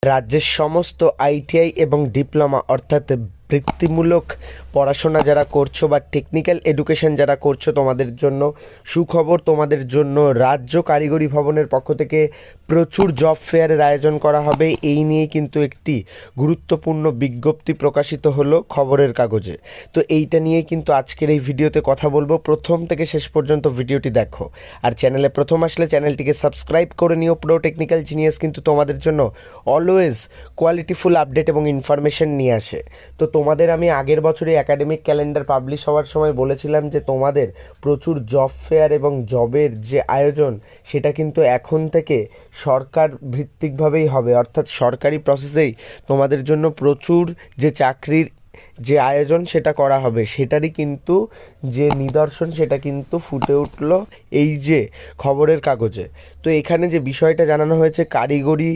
রাজ্যের সমস্ত আইটিআই এবং ডিপ্লোমা অর্থাৎ বৃত্তিমূলক পড়াশোনা যারা করছো বা টেকনিক্যাল এডুকেশন যারা করছো তোমাদের জন্য সুখবর। তোমাদের জন্য রাজ্য কারিগরি ভবনের পক্ষ থেকে প্রচুর জব ফেয়ারের আয়োজন করা হবে। এই নিয়ে কিন্তু একটি গুরুত্বপূর্ণ বিজ্ঞপ্তি প্রকাশিত হলো খবরের কাগজে। তো এইটা নিয়ে কিন্তু আজকের এই ভিডিওতে কথা বলবো। প্রথম থেকে শেষ পর্যন্ত ভিডিওটি দেখো, আর চ্যানেলে প্রথম আসলে চ্যানেলটিকে সাবস্ক্রাইব করে নিও। প্রো টেকনিক্যাল জিনিয়াস কিন্তু তোমাদের জন্য অলওয়েজ কোয়ালিটিফুল আপডেট এবং ইনফরমেশন নিয়ে আসে। তো তোমাদের আমি আগের বছরই একাডেমিক ক্যালেন্ডার পাবলিশ হওয়ার সময় বলেছিলাম যে তোমাদের প্রচুর জব ফেয়ার এবং জবের যে আয়োজন সেটা কিন্তু এখন থেকে সরকার ভিত্তিকভাবেই হবে, অর্থাৎ সরকারি প্রসেসেই তোমাদের জন্য প্রচুর যে চাকরির যে আয়োজন সেটা করা হবে, সেটারই কিন্তু যে নিদর্শন সেটা কিন্তু ফুটে উঠল এই যে খবরের কাগজে। তো এখানে যে বিষয়টা জানানো হয়েছে, কারিগরি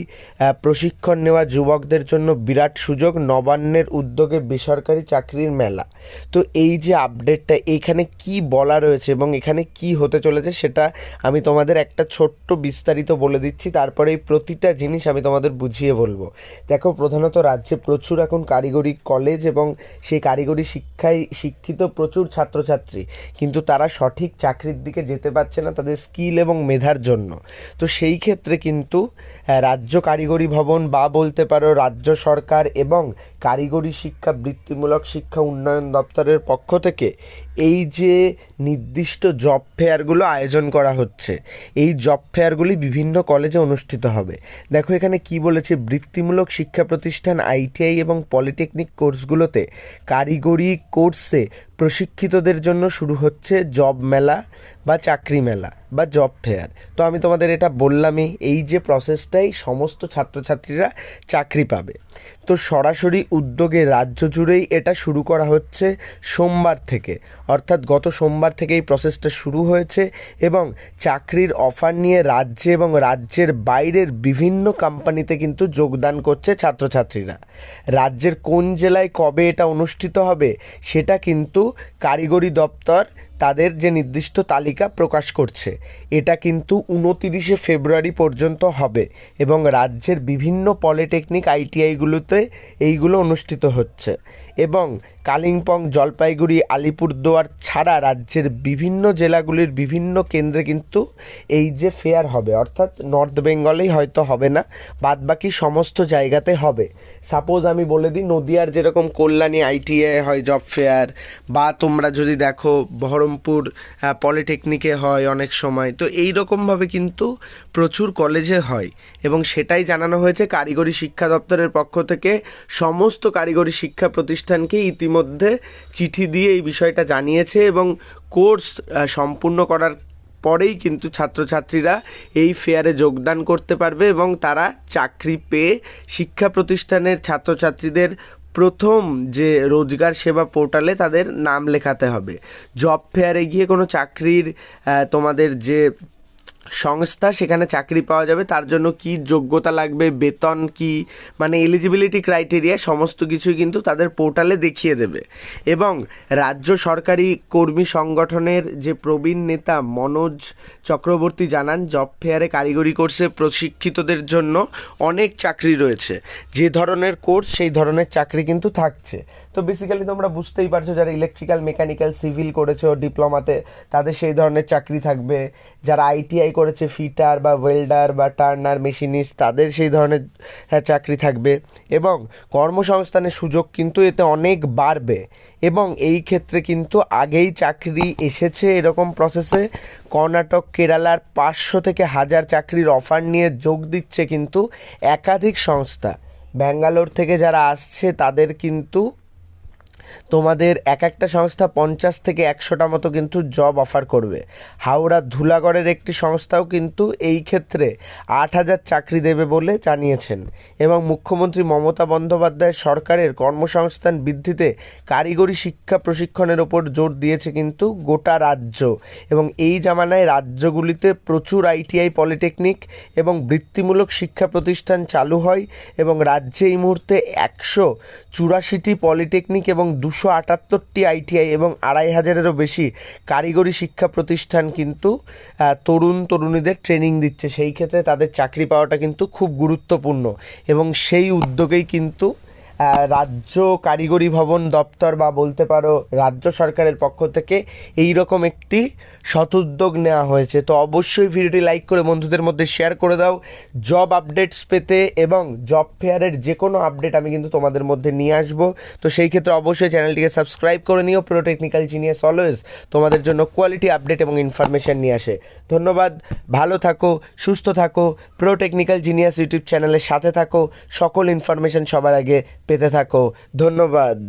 প্রশিক্ষণ নেওয়া যুবকদের জন্য বিরাট সুযোগ, নবান্নের উদ্যোগে বেসরকারি চাকরির মেলা। তো এই যে আপডেটটা এখানে কি বলা রয়েছে এবং এখানে কি হতে চলেছে সেটা আমি তোমাদের একটা ছোট্ট বিস্তারিত বলে দিচ্ছি, তারপরে এই প্রতিটা জিনিস আমি তোমাদের বুঝিয়ে বলবো। দেখো, প্রধানত রাজ্যে প্রচুর এখন কারিগরি কলেজ এবং সেই কারিগরি শিক্ষায় শিক্ষিত প্রচুর ছাত্রছাত্রী, কিন্তু তারা সঠিক চাকরির দিকে যেতে পারছে না তাদের স্কিল এবং মেধার জন্য। তো সেই ক্ষেত্রে কিন্তু রাজ্য কারিগরি ভবন বা বলতে পারো রাজ্য সরকার এবং কারিগরি শিক্ষা বৃত্তিমূলক শিক্ষা উন্নয়ন দপ্তরের পক্ষ থেকে এই যে নির্দিষ্ট জব ফেয়ারগুলো আয়োজন করা হচ্ছে, এই জব ফেয়ারগুলি বিভিন্ন কলেজে অনুষ্ঠিত হবে। দেখো এখানে কি বলেছে, বৃত্তিমূলক শিক্ষা প্রতিষ্ঠান আইটিআই এবং পলিটেকনিক কোর্সগুলোতে কারিগরি কোর্সে প্রশিক্ষিতদের জন্য শুরু হচ্ছে জব মেলা বা চাকরি মেলা বা জব ফেয়ার। তো আমি তোমাদের এটা বললামই, এই যে প্রসেসটাই সমস্ত ছাত্রছাত্রীরা চাকরি পাবে। তো সরাসরি উদ্যোগে রাজ্য জুড়েই এটা শুরু করা হচ্ছে সোমবার থেকে, অর্থাৎ গত সোমবার থেকে এই প্রসেসটা শুরু হয়েছে এবং চাকরির অফার নিয়ে রাজ্যে এবং রাজ্যের বাইরের বিভিন্ন কোম্পানিতে কিন্তু যোগদান করছে ছাত্রছাত্রীরা। রাজ্যের কোন জেলায় কবে এটা অনুষ্ঠিত হবে সেটা কিন্তু কারিগরি দপ্তর তাদের যে নির্দিষ্ট তালিকা প্রকাশ করছে। এটা কিন্তু 29শে ফেব্রুয়ারি পর্যন্ত হবে এবং রাজ্যের বিভিন্ন পলিটেকনিক আইটিআইগুলোতে এইগুলো অনুষ্ঠিত হচ্ছে। এবং কালিম্পং, জলপাইগুড়ি, আলিপুরদুয়ার ছাড়া রাজ্যের বিভিন্ন জেলাগুলির বিভিন্ন কেন্দ্রে কিন্তু এই যে ফেয়ার হবে, অর্থাৎ নর্থ বেঙ্গলেই হয়তো হবে না, বাদবাকি সমস্ত জায়গাতে হবে। সাপোজ আমি বলে দিই, নদিয়ার যেরকম কল্যাণী আইটিআই হয় জব ফেয়ার, বা তোমরা যদি দেখো বহরমপুর পলিটেকনিকে হয় অনেক সময়, তো এই রকমভাবে কিন্তু প্রচুর কলেজে হয় এবং সেটাই জানানো হয়েছে কারিগরি শিক্ষা দপ্তরের পক্ষ থেকে। সমস্ত কারিগরি শিক্ষা প্রতিষ্ঠানকে ইতিমধ্যে চিঠি দিয়ে এই বিষয়টা জানিয়েছে এবং কোর্স সম্পূর্ণ করার পরেই কিন্তু ছাত্রছাত্রীরা এই ফেয়ারে যোগদান করতে পারবে এবং তারা চাকরি পেয়ে শিক্ষা প্রতিষ্ঠানের ছাত্রছাত্রীদের প্রথম যে রোজগার সেবা পোর্টালে তাদের নাম লেখাতে হবে। জব ফেয়ারে গিয়ে কোনো চাকরির তোমাদের যে সংস্থা সেখানে চাকরি পাওয়া যাবে, তার জন্য কি যোগ্যতা লাগবে, বেতন কি, মানে এলিজিবিলিটি ক্রাইটেরিয়া সমস্ত কিছুই কিন্তু তাদের পোর্টালে দেখিয়ে দেবে। এবং রাজ্য সরকারি কর্মী সংগঠনের যে প্রবীণ নেতা মনোজ চক্রবর্তী জানান, জব ফেয়ারে কারিগরি কোর্সে প্রশিক্ষিতদের জন্য অনেক চাকরি রয়েছে, যে ধরনের কোর্স সেই ধরনের চাকরি কিন্তু থাকছে। তো বেসিক্যালি তোমরা বুঝতেই পারছো, যারা ইলেকট্রিক্যাল, মেকানিক্যাল, সিভিল করেছো ডিপ্লোমাতে তাদের সেই ধরনের চাকরি থাকবে, যারা আইটিআই করেছে ফিটার বা ওয়েল্ডার বা টার্নার মেশিনিস্ট তাদের সেই ধরনের চাকরি থাকবে এবং কর্মসংস্থানের সুযোগ কিন্তু এতে অনেক বাড়বে। এবং এই ক্ষেত্রে কিন্তু আগেই চাকরি এসেছে এরকম প্রসেসে কর্ণাটক, কেরালার 500 থেকে 1000 চাকরির অফার নিয়ে যোগ দিচ্ছে কিন্তু একাধিক সংস্থা। ব্যাঙ্গালোর থেকে যারা আসছে তাদের কিন্তু তোমাদের এক একটা সংস্থা 50 থেকে 100টা মতো কিন্তু জব অফার করবে। হাওড়া ধুলাগড়ের একটি সংস্থাও কিন্তু এই ক্ষেত্রে 8000 চাকরি দেবে বলে জানিয়েছেন। এবং মুখ্যমন্ত্রী মমতা বন্দ্যোপাধ্যায় সরকারের কর্মসংস্থান বৃদ্ধিতে কারিগরি শিক্ষা প্রশিক্ষণের ওপর জোর দিয়েছে কিন্তু গোটা রাজ্য। এবং এই জামানায় রাজ্যগুলিতে প্রচুর আইটিআই, পলিটেকনিক এবং বৃত্তিমূলক শিক্ষা প্রতিষ্ঠান চালু হয় এবং রাজ্যে এই মুহূর্তে 184টি পলিটেকনিক এবং 278টি আইটিআই এবং 2500-এরও বেশি কারিগরি শিক্ষা প্রতিষ্ঠান কিন্তু তরুণ তরুণীদের ট্রেনিং দিচ্ছে। সেই ক্ষেত্রে তাদের চাকরি পাওয়াটা কিন্তু খুব গুরুত্বপূর্ণ এবং সেই উদ্যোগেই কিন্তু রাজ্য কারিগরি ভবন দপ্তর বা বলতে পারো রাজ্য সরকারের পক্ষ থেকে এই রকম একটি সদুদ্যোগ নেওয়া হয়েছে। তো অবশ্যই ভিডিওটি লাইক করে বন্ধুদের মধ্যে শেয়ার করে দাও। জব আপডেটস পেতে এবং জব ফেয়ারের যে কোনো আপডেট আমি কিন্তু তোমাদের মধ্যে নিয়ে আসবো। তো সেই ক্ষেত্রে অবশ্যই চ্যানেলটিকে সাবস্ক্রাইব করে নিও। প্রো টেকনিক্যাল জিনিয়াস অলওয়েজ তোমাদের জন্য কোয়ালিটি আপডেট এবং ইনফরমেশন নিয়ে আসে। ধন্যবাদ, ভালো থাকো, সুস্থ থাকো, প্রো টেকনিক্যাল জিনিয়াস ইউটিউব চ্যানেলের সাথে থাকো, সকল ইনফরমেশন সবার আগে পেতে থাকো। ধন্যবাদ।